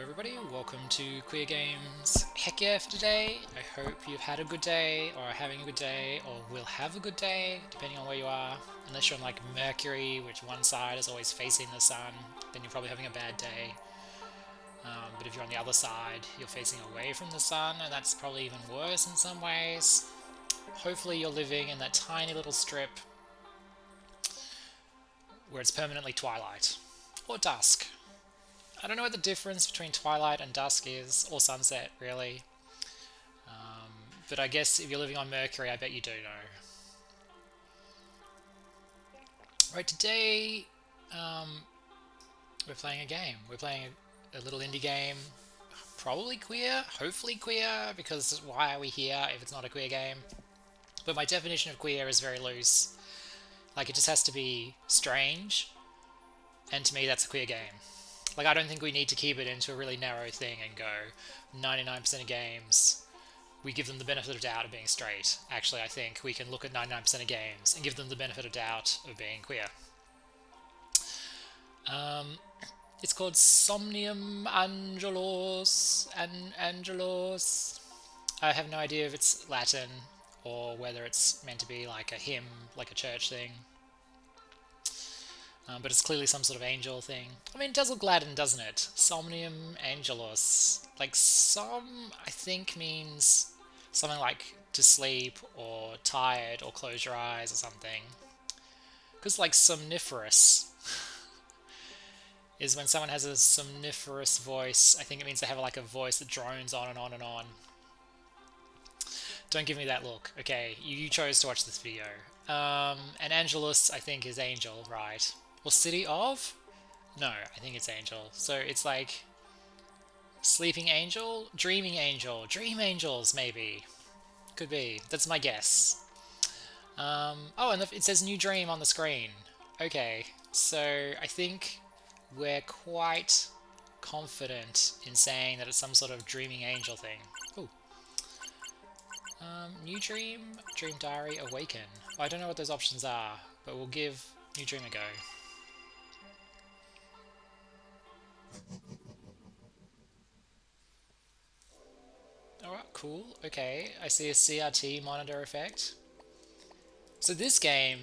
everybody, welcome to Queer Games Heck Yeah for today. I hope you've had a good day, or are having a good day, or will have a good day, depending on where you are. Unless you're on like Mercury, which one side is always facing the sun, then you're probably having a bad day. But if you're on the other side, you're facing away from the sun, and that's probably even worse in some ways. Hopefully you're living in that tiny little strip where it's permanently twilight, or dusk. I don't know what the difference between twilight and dusk is, or sunset, really. But I guess if you're living on Mercury, I bet you do know. Right, today we're playing a game. We're playing a little indie game, probably queer, hopefully queer, because why are we here if it's not a queer game? But my definition of queer is very loose. Like, it just has to be strange, and to me that's a queer game. Like, I don't think we need to keep it into a really narrow thing and go 99% of games, we give them the benefit of doubt of being straight. Actually, I think we can look at 99% of games and give them the benefit of doubt of being queer. It's called Somnium Angelus. Angelus. I have no idea if it's Latin or whether it's meant to be like a hymn, like a church thing. But it's clearly some sort of angel thing. I mean, it does look Latin, doesn't it? Somnium Angelus. Like, I think, means something like to sleep, or tired, or close your eyes, or something. Because, like, somniferous is when someone has a somniferous voice. I think it means they have, like, a voice that drones on and on and on. Don't give me that look. Okay, you chose to watch this video. And Angelus, I think, is angel, right? Or city of? No, I think it's angel. So it's like sleeping angel, dreaming angel, dream angels maybe. Could be. That's my guess. Oh, and it says new dream on the screen. Okay, so I think we're quite confident in saying that it's some sort of dreaming angel thing. Ooh. New dream, dream diary, awaken. Well, I don't know what those options are, but we'll give new dream a go. Alright, cool. Okay, I see a CRT monitor effect. So this game,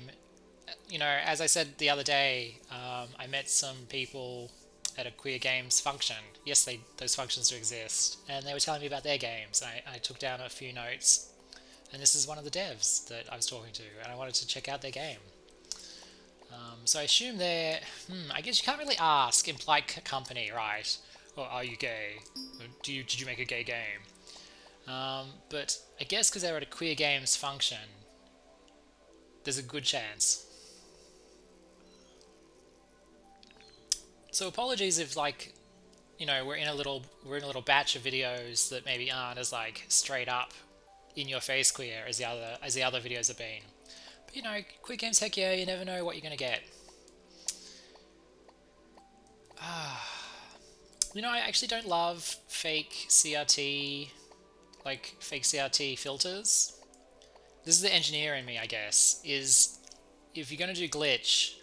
as I said the other day, I met some people at a queer games function. Yes, those functions do exist. And they were telling me about their games. And I took down a few notes. And this is one of the devs that I was talking to. And I wanted to check out their game. So I assume I guess you can't really ask implied company, right? Or are you gay? Or did you make a gay game? But I guess because they were at a queer games function, there's a good chance. So apologies if, like, we're in a little batch of videos that maybe aren't as like straight up in your face queer as the other videos have been. But queer games, heck yeah, you never know what you're gonna get. I actually don't love fake CRT filters. This is the engineer in me, I guess, is if you're going to do glitch,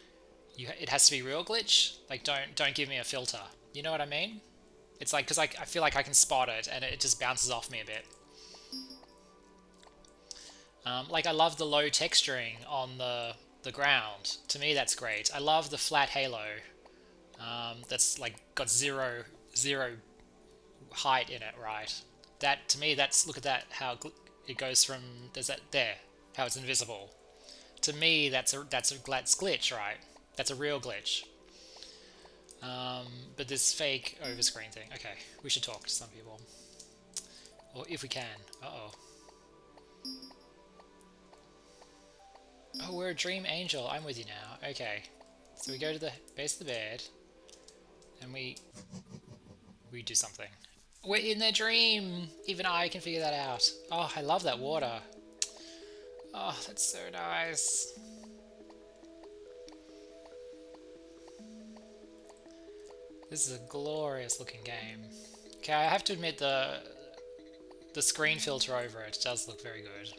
it has to be real glitch. Like, don't give me a filter. You know what I mean? It's like, because I feel like I can spot it, and it just bounces off me a bit. Like, I love the low texturing on the ground. To me, that's great. I love the flat halo. That's like got zero height in it, right? That, to me, look at that, how it goes from, there's that there, how it's invisible. To me, that's glitch, right? That's a real glitch. But this fake overscreen thing, okay, we should talk to some people. Or if we can. Uh-oh. Oh, we're a dream angel. I'm with you now. Okay. So we go to the base of the bed, and we do something. We're in their dream! Even I can figure that out. Oh, I love that water. Oh, that's so nice. This is a glorious looking game. Okay, I have to admit the screen filter over it does look very good.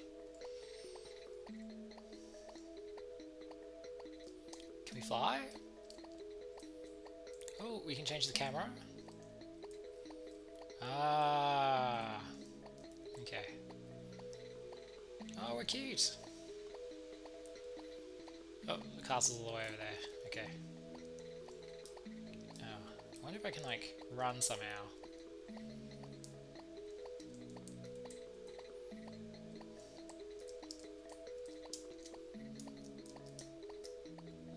Can we fly? Oh, we can change the camera. Ah, okay. Oh, we're cute. Oh, the castle's all the way over there. Okay. Oh, I wonder if I can, like, run somehow.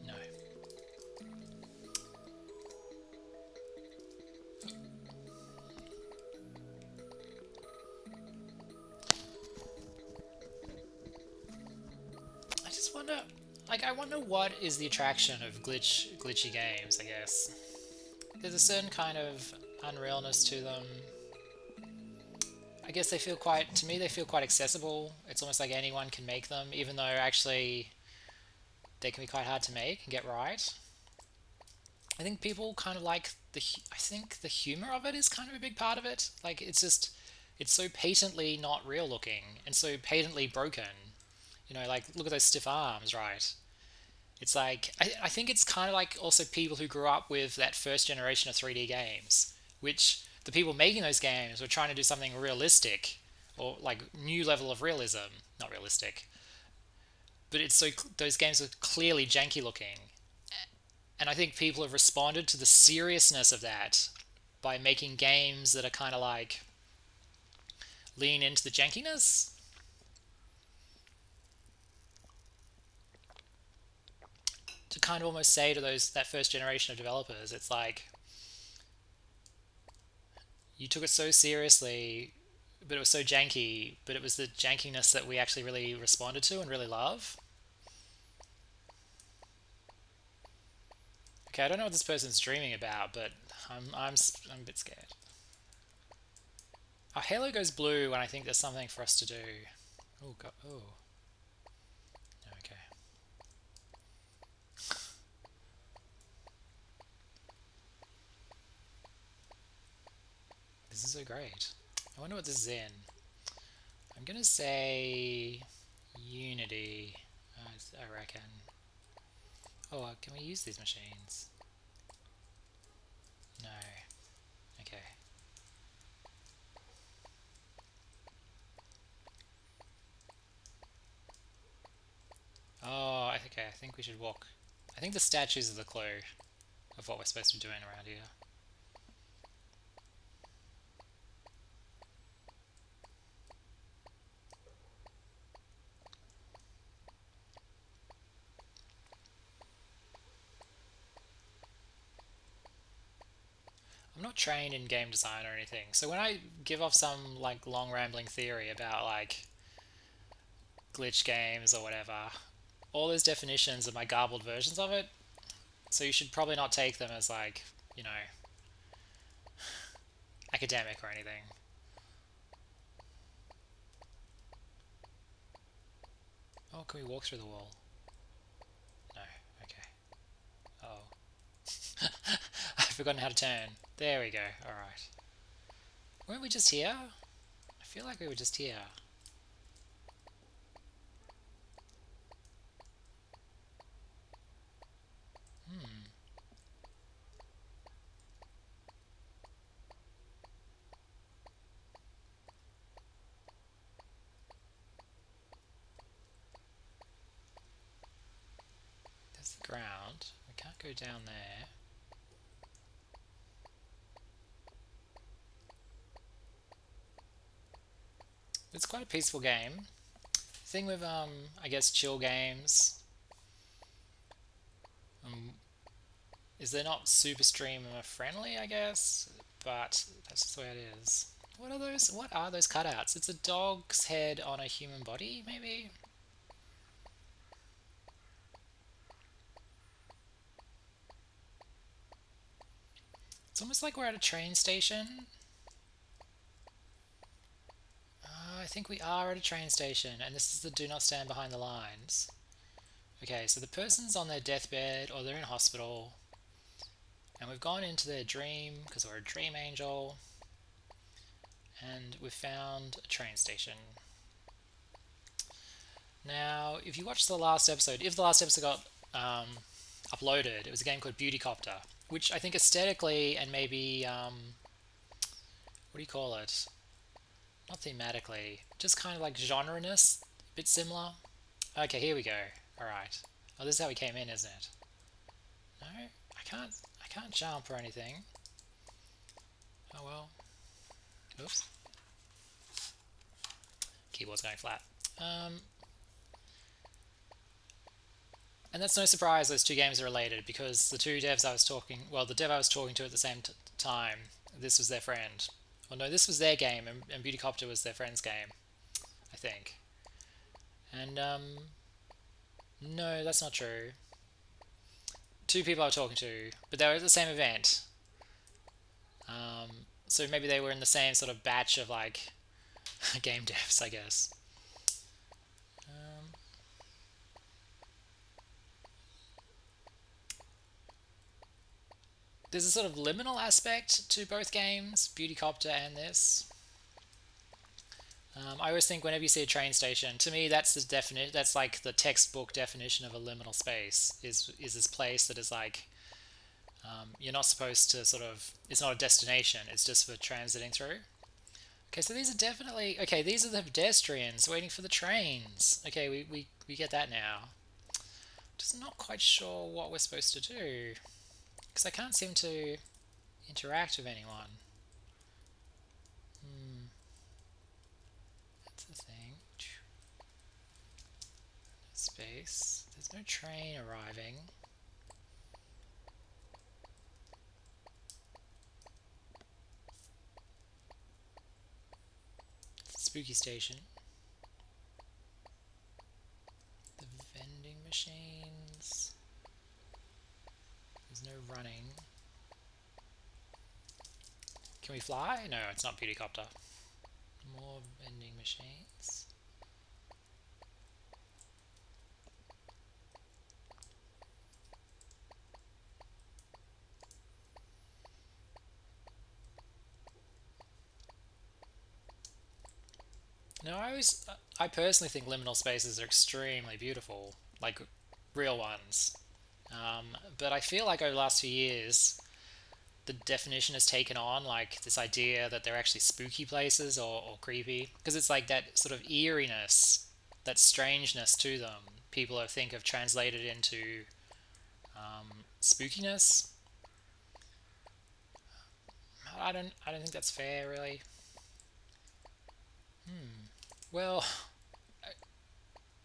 No. I just wonder, like, I wonder what is the attraction of glitchy games, I guess. There's a certain kind of unrealness to them. I guess they feel quite, to me, they feel quite accessible. It's almost like anyone can make them, even though actually they can be quite hard to make and get right. I think people kind of like I think the humor of it is kind of a big part of it. Like, it's just, it's so patently not real looking and so patently broken. Like, look at those stiff arms, right? It's like, I think it's kind of like also people who grew up with that first generation of 3D games, which the people making those games were trying to do something realistic or like new level of realism. Not realistic, but it's so those games are clearly janky looking. And I think people have responded to the seriousness of that by making games that are kind of like lean into the jankiness to kind of almost say to that first generation of developers, it's like you took it so seriously, but it was so janky, but it was the jankiness that we actually really responded to and really love. Okay, I don't know what this person's dreaming about, but I'm a bit scared. Our halo goes blue when I think there's something for us to do. Oh god. Oh. Okay. This is so great. I wonder what this is in. I'm gonna say Unity. I reckon. Oh, can we use these machines? No. Okay. Oh, okay. I think we should walk. I think the statues are the clue of what we're supposed to be doing around here. I'm not trained in game design or anything, so when I give off some like long rambling theory about like glitch games or whatever, all those definitions are my garbled versions of it. So you should probably not take them as like, you know, academic or anything. Oh, can we walk through the wall? No. Okay. Oh. I've forgotten how to turn. There we go. Alright. Weren't we just here? I feel like we were just here. Hmm. There's the ground. We can't go down there. It's quite a peaceful game. The thing with I guess chill games um, is they're not super streamer friendly, I guess, but that's just the way it is. What are those? What are those cutouts? It's a dog's head on a human body, maybe. It's almost like we're at a train station. I think we are at a train station, and this is the do not stand behind the lines. Okay, so the person's on their deathbed or they're in hospital, and we've gone into their dream because we're a dream angel, and we've found a train station. Now, if you watch the last episode, if the last episode got uploaded, it was a game called Beautycopter, which I think aesthetically and maybe what do you call it? Not thematically, just kind of like genre-ness, a bit similar. Okay, here we go. All right. Oh, this is how we came in, isn't it? No, I can't jump or anything. Oh well. Oops. Keyboard's going flat. And that's no surprise those two games are related because the two devs I was talking, well, the dev I was talking to at the same time, this was their friend. Well, no, this was their game, and Beautycopter was their friend's game, I think. And, no, that's not true. Two people I was talking to, but they were at the same event. So maybe they were in the same sort of batch of, like, game devs, I guess. There's a sort of liminal aspect to both games, Beautycopter and this. I always think whenever you see a train station, to me that's the definition. That's like the textbook definition of a liminal space. Is this place that is like you're not supposed to sort of. It's not a destination. It's just for transiting through. Okay, so these are definitely okay. These are the pedestrians waiting for the trains. Okay, we get that now. Just not quite sure what we're supposed to do because I can't seem to interact with anyone. That's the thing. Space. There's no train arriving. Spooky station. The vending machines. There's no running. Can we fly? No, it's not Beautycopter. More vending machines. No, I personally think liminal spaces are extremely beautiful, like real ones. But I feel like over the last few years, the definition has taken on like this idea that they're actually spooky places or creepy, because it's like that sort of eeriness, that strangeness to them. People I think have translated into spookiness. I don't think that's fair, really. Well,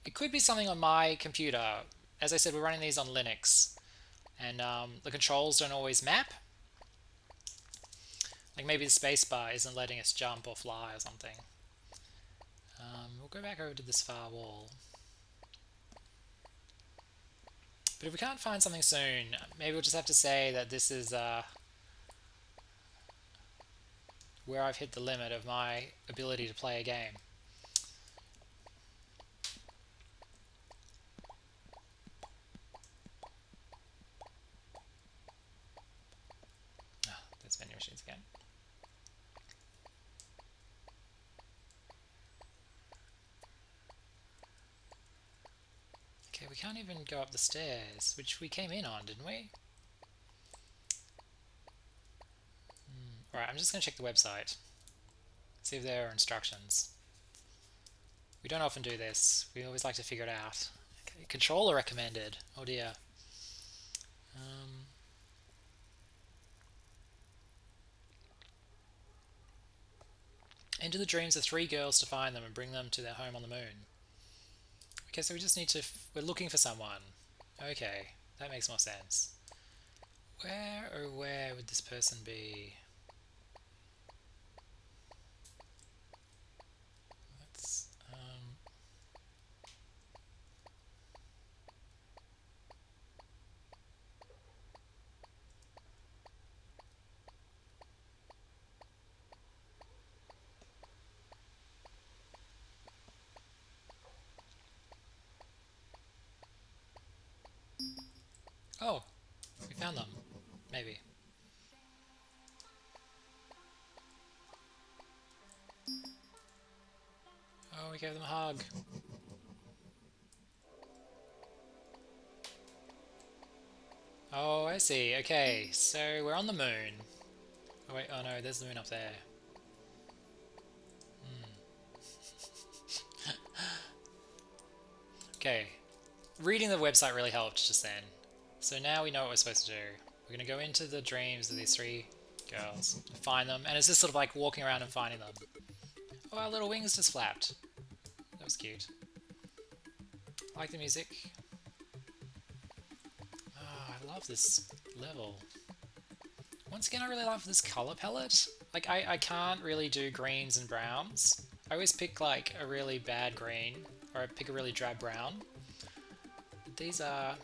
it could be something on my computer. As I said, we're running these on Linux, and the controls don't always map. Like maybe the spacebar isn't letting us jump or fly or something. We'll go back over to this far wall. But if we can't find something soon, maybe we'll just have to say that this is where I've hit the limit of my ability to play a game. Oh, there's vending machines again. Okay, we can't even go up the stairs, which we came in on, didn't we? Alright, I'm just going to check the website. See if there are instructions. We don't often do this. We always like to figure it out. Okay, controller recommended. Oh dear. Enter the dreams of three girls to find them and bring them to their home on the moon. Okay, so we just need to... we're looking for someone. Okay, that makes more sense. Where, oh where would this person be? Let's... oh, we found them. Maybe. Oh, we gave them a hug. Oh, I see. Okay, so we're on the moon. Oh wait, oh no, there's the moon up there. Okay, reading the website really helped just then. So now we know what we're supposed to do. We're going to go into the dreams of these three girls, find them, and it's just sort of like walking around and finding them. Oh, our little wings just flapped. That was cute. I like the music. Oh, I love this level. Once again, I really love this color palette. Like, I can't really do greens and browns. I always pick like a really bad green, or I pick a really drab brown. But these are...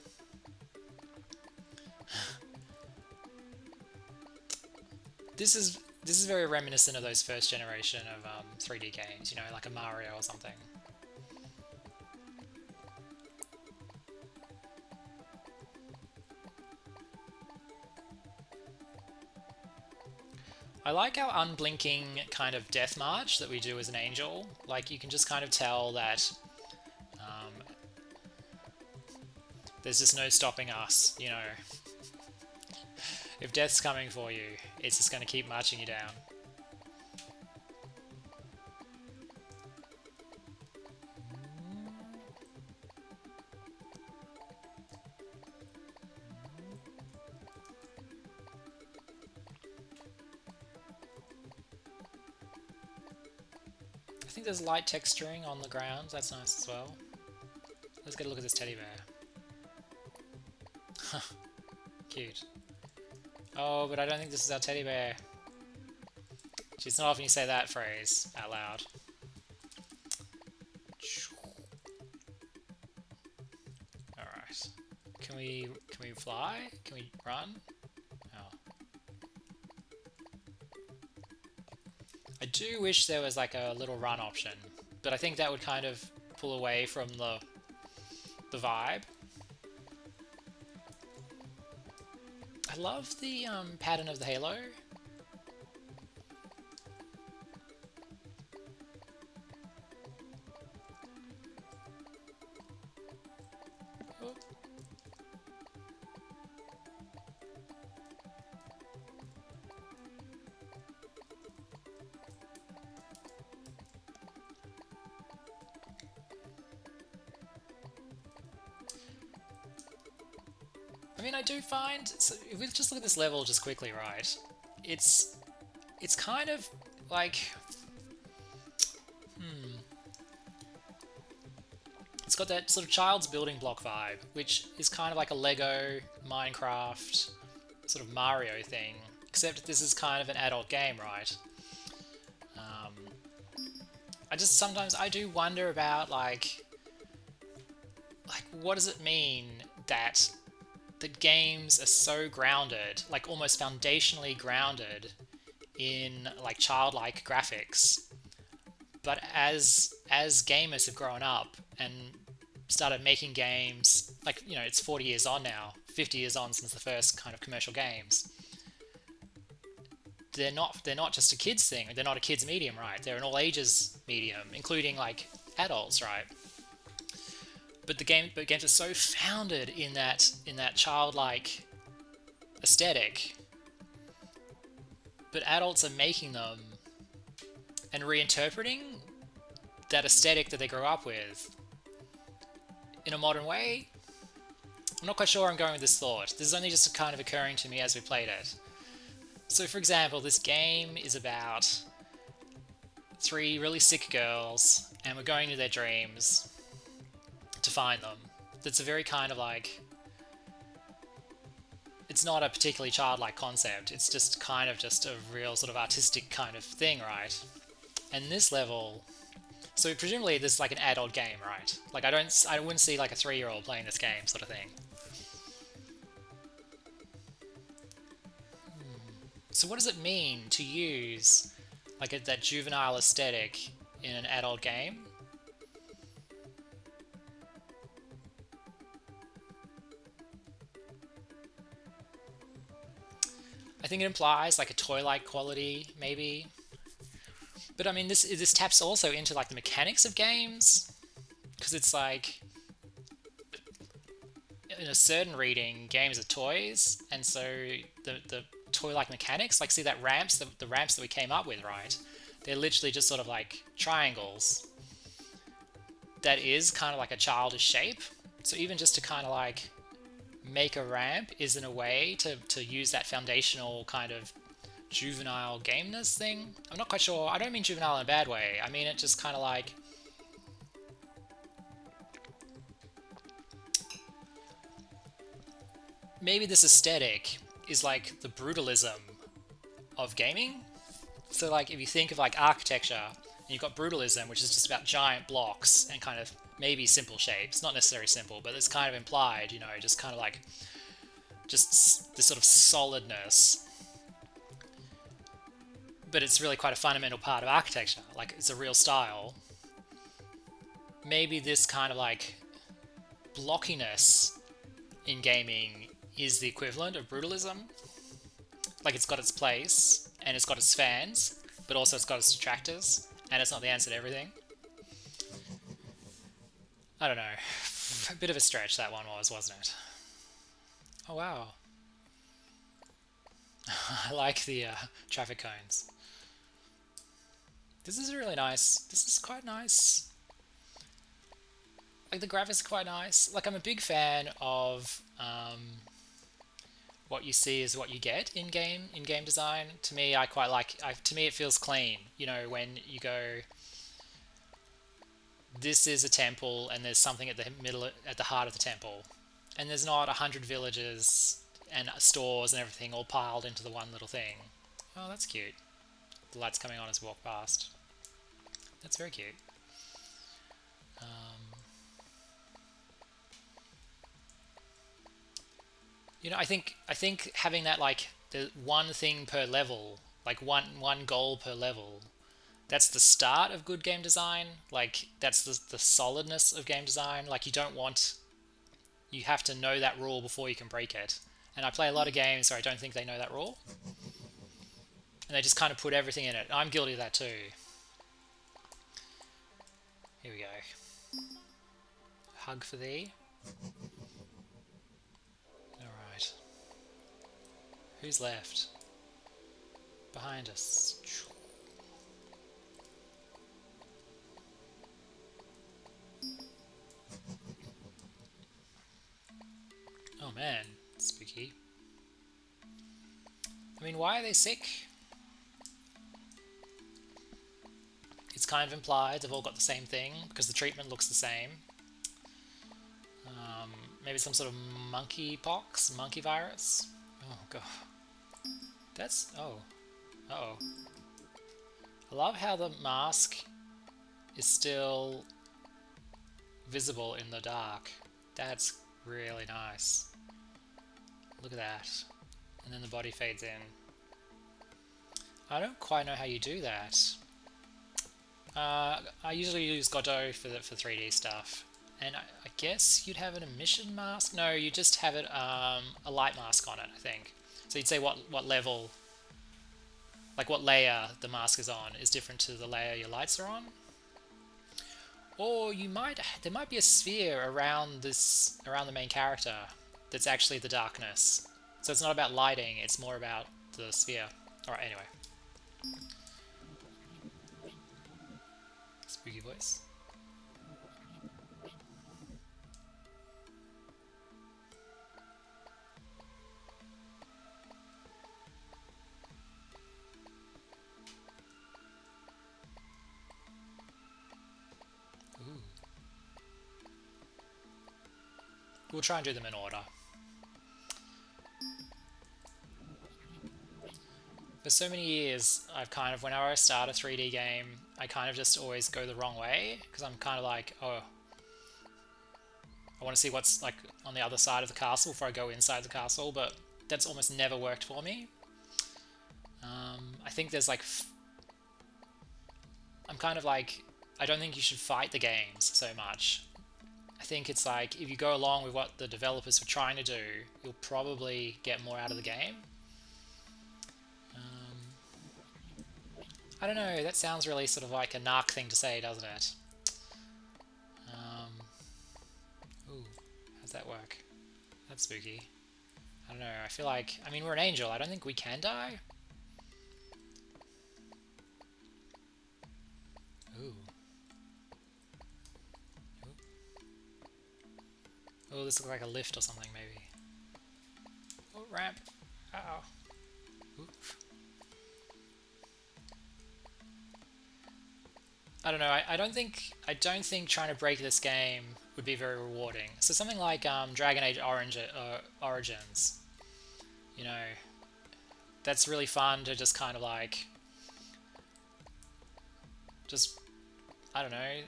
This is very reminiscent of those first generation of 3D games, you know, like a Mario or something. I like our unblinking kind of death march that we do as an angel. Like, you can just kind of tell that there's just no stopping us, you know. If death's coming for you, it's just going to keep marching you down. I think there's light texturing on the ground, that's nice as well. Let's get a look at this teddy bear. Cute. Oh, but I don't think this is our teddy bear. It's not often you say that phrase out loud. Alright. Can we fly? Can we run? Oh. I do wish there was like a little run option, but I think that would kind of pull away from the vibe. I love the pattern of the halo. Oh. I mean, I do find, so if we just look at this level just quickly, right, it's kind of like, it's got that sort of child's building block vibe, which is kind of like a Lego, Minecraft, sort of Mario thing, except this is kind of an adult game, right? I just sometimes, I do wonder about like what does it mean that the games are so grounded, like almost foundationally grounded in like childlike graphics, but as gamers have grown up and started making games, like, you know, it's 40 years on now, 50 years on since the first kind of commercial games, they're not just a kids thing, they're not a kids medium, right? They're an all ages medium, including like adults, right? But games are so founded in that childlike aesthetic. But adults are making them and reinterpreting that aesthetic that they grew up with in a modern way. I'm not quite sure where I'm going with this thought. This is only just kind of occurring to me as we played it. So for example, this game is about 3 really sick girls, and we're going to their dreams to find them. That's a very kind of like, it's not a particularly childlike concept, it's just kind of just a real sort of artistic kind of thing, right? And this level, so presumably this is like an adult game, right? Like I wouldn't see like a 3-year-old playing this game sort of thing. So what does it mean to use like that juvenile aesthetic in an adult game? I think it implies like a toy-like quality, maybe. But I mean, this taps also into like the mechanics of games, because it's like, in a certain reading, games are toys, and so the toy-like mechanics, like see that the ramps that we came up with, right? They're literally just sort of like triangles. that is kind of like a childish shape. So even just to kind of like make a ramp is in a way to use that foundational kind of juvenile gameness thing. I'm not quite sure. I don't mean juvenile in a bad way. I mean it just kind of like, maybe this aesthetic is like the brutalism of gaming. So like if you think of like architecture, you've got brutalism, which is just about giant blocks and kind of maybe simple shapes, not necessarily simple, but it's kind of implied, you know, just kind of like just this sort of solidness. But it's really quite a fundamental part of architecture, like it's a real style. Maybe this kind of like blockiness in gaming is the equivalent of brutalism. Like it's got its place and it's got its fans, but also it's got its detractors, and it's not the answer to everything. I don't know. A bit of a stretch that one was, wasn't it? Oh wow. I like the traffic cones. This is really nice. This is quite nice. Like the graphics are quite nice. Like I'm a big fan of what you see is what you get in game design. To me, I quite like. To me, it feels clean. You know, when you go, this is a temple, and there's something at the middle, at the heart of the temple, and there's not 100 villages and stores and everything all piled into the one little thing. Oh, that's cute. The light's coming on as we walk past. That's very cute. You know, I think having that like the one thing per level, like one goal per level, that's the start of good game design. Like that's the solidness of game design. Like you have to know that rule before you can break it. And I play a lot of games where I don't think they know that rule, and they just kind of put everything in it. I'm guilty of that too. Here we go. Hug for thee. Alright. Who's left? Behind us. Oh man, spooky. I mean, why are they sick? It's kind of implied they've all got the same thing because the treatment looks the same. Maybe some sort of monkeypox, monkey virus. Oh god, that's oh. I love how the mask is still visible in the dark. That's really nice. Look at that, and then the body fades in. I don't quite know how you do that. I usually use Godot for 3D stuff, and I guess you'd have an emission mask. No, you just have it a light mask on it, I think. So you'd say what level, like what layer the mask is on, is different to the layer your lights are on. Or there might be a sphere around the main character that's actually the darkness. So it's not about lighting; it's more about the sphere. All right, anyway. Spooky voice. Ooh. We'll try and do them in order. For so many years, I've kind of, whenever I start a 3D game, I kind of just always go the wrong way, because I'm kind of like, oh, I want to see what's like on the other side of the castle before I go inside the castle, but that's almost never worked for me. I think there's like, I'm kind of like, I don't think you should fight the games so much. I think it's like, if you go along with what the developers were trying to do, you'll probably get more out of the game. I don't know, that sounds really sort of like a narc thing to say, doesn't it? Ooh, how's that work? That's spooky. I don't know, I feel like, I mean, we're an angel, I don't think we can die. Ooh. Oh, this looks like a lift or something, maybe. Oh, ramp. Ow. Oof. I don't know. I don't think trying to break this game would be very rewarding. So something like Dragon Age Origins, you know, that's really fun to just kind of like, just I don't know,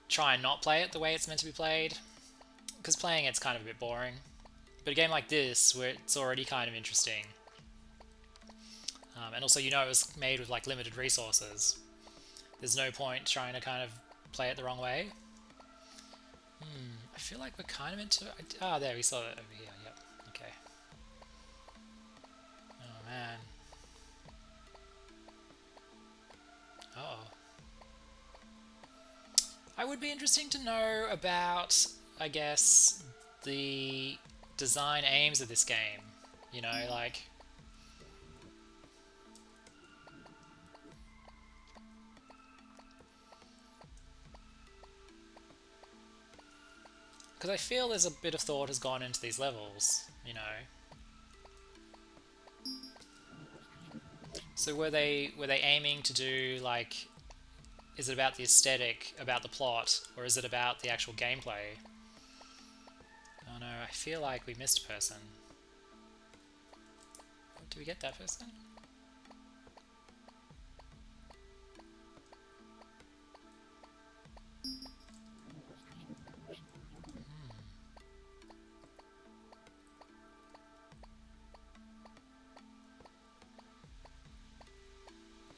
try and not play it the way it's meant to be played, because playing it's kind of a bit boring. But a game like this, where it's already kind of interesting, and also it was made with like limited resources. There's no point trying to kind of play it the wrong way. I feel like we're kind of into. Ah, there we saw it over here. Yep. Okay. Oh man. Uh oh. I would be interesting to know about, I guess, the design aims of this game. Like, because I feel there's a bit of thought has gone into these levels. So were they aiming to do like, is it about the aesthetic, about the plot, or is it about the actual gameplay? Oh no, I feel like we missed a person. Oh, did we get that person?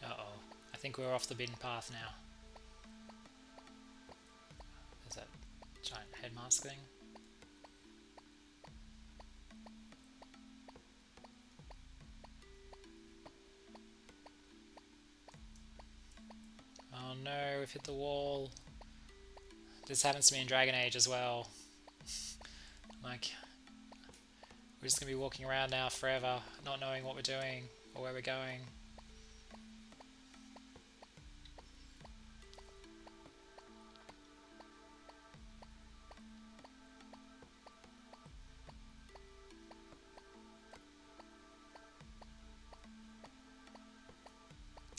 Uh-oh. I think we're off the beaten path now. There's that giant head mask thing. Oh no, we've hit the wall. This happens to me in Dragon Age as well. Like, we're just gonna be walking around now forever, not knowing what we're doing or where we're going.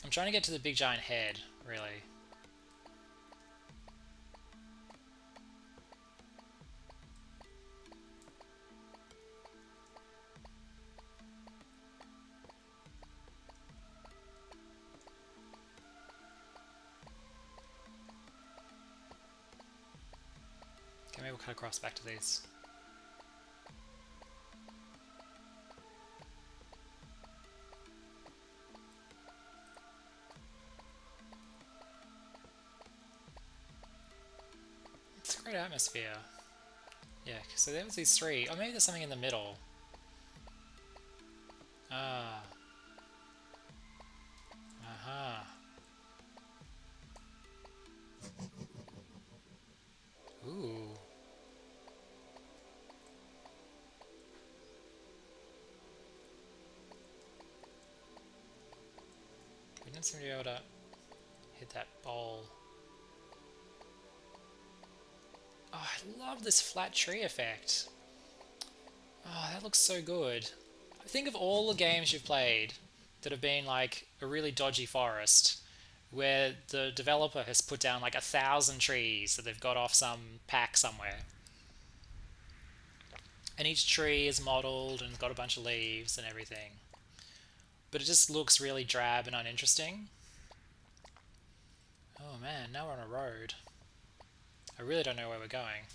I'm trying to get to the big giant head, really. Okay, maybe we'll cut across back to these. It's a great atmosphere. Yeah, so there was these three. Oh, maybe there's something in the middle. Ah. Aha. Ooh. We didn't seem to be able to hit that bowl. Oh, I love this flat tree effect. Oh, that looks so good. Think of all the games you've played that have been like a really dodgy forest, where the developer has put down like 1,000 trees that they've got off some pack somewhere. And each tree is modelled and got a bunch of leaves and everything. But it just looks really drab and uninteresting. Oh man, now we're on a road. I really don't know where we're going.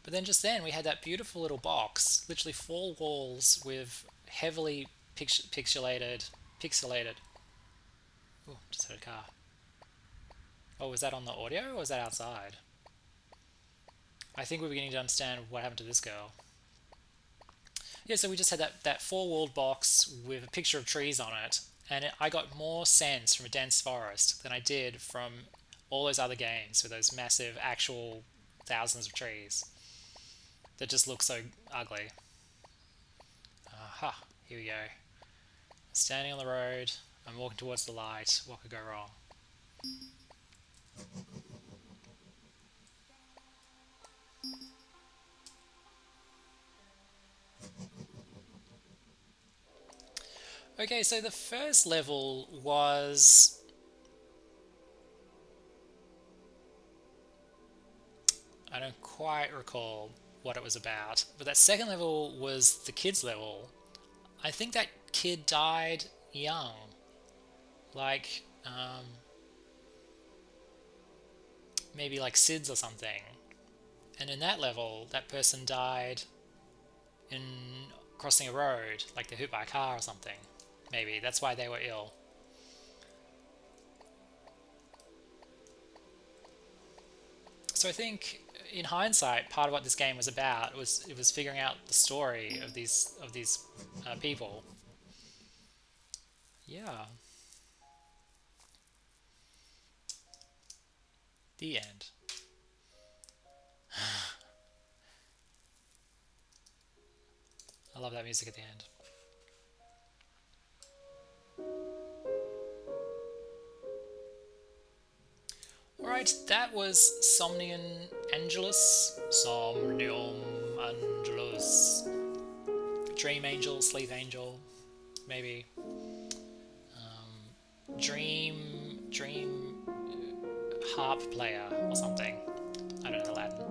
But then just then we had that beautiful little box, literally 4 walls with heavily pixelated. Oh, just heard a car. Oh, was that on the audio or was that outside? I think we're beginning to understand what happened to this girl. Yeah, so we just had that 4-walled box with a picture of trees on it, and I got more sense from a dense forest than I did from all those other games with those massive actual thousands of trees that just look so ugly. Aha, here we go. Standing on the road, I'm walking towards the light. What could go wrong? Okay, so the first level was... I don't quite recall what it was about, but that second level was the kids level. I think that kid died young, like maybe like SIDS or something. And in that level, that person died in crossing a road, like they're hit by a car or something. Maybe that's why they were ill. So I think, in hindsight, part of what this game was about was it was figuring out the story of these people. Yeah, the end. I love that music at the end. Alright, that was Somnium Angelus. Somnium Angelus. Dream Angel, Sleep Angel, maybe. Dream harp player or something. I don't know Latin.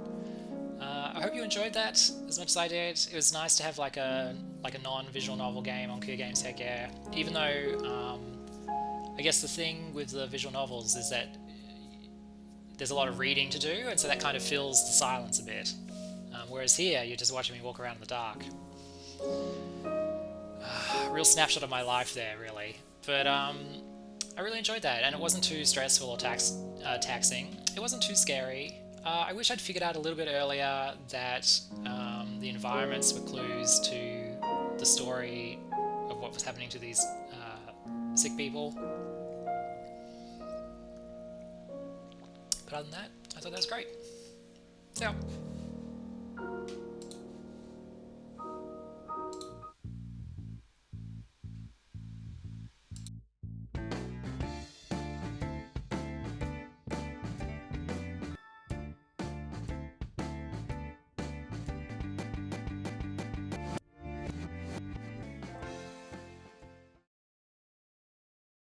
I hope you enjoyed that as much as I did. It was nice to have like a non-visual novel game on Queer Games Heck Yeah. Even though I guess the thing with the visual novels is that there's a lot of reading to do, and so that kind of fills the silence a bit. Whereas here, you're just watching me walk around in the dark. Real snapshot of my life there, really. But I really enjoyed that, and it wasn't too stressful or taxing. It wasn't too scary. I wish I'd figured out a little bit earlier that the environments were clues to the story of what was happening to these sick people. But other than that, I thought that was great. So.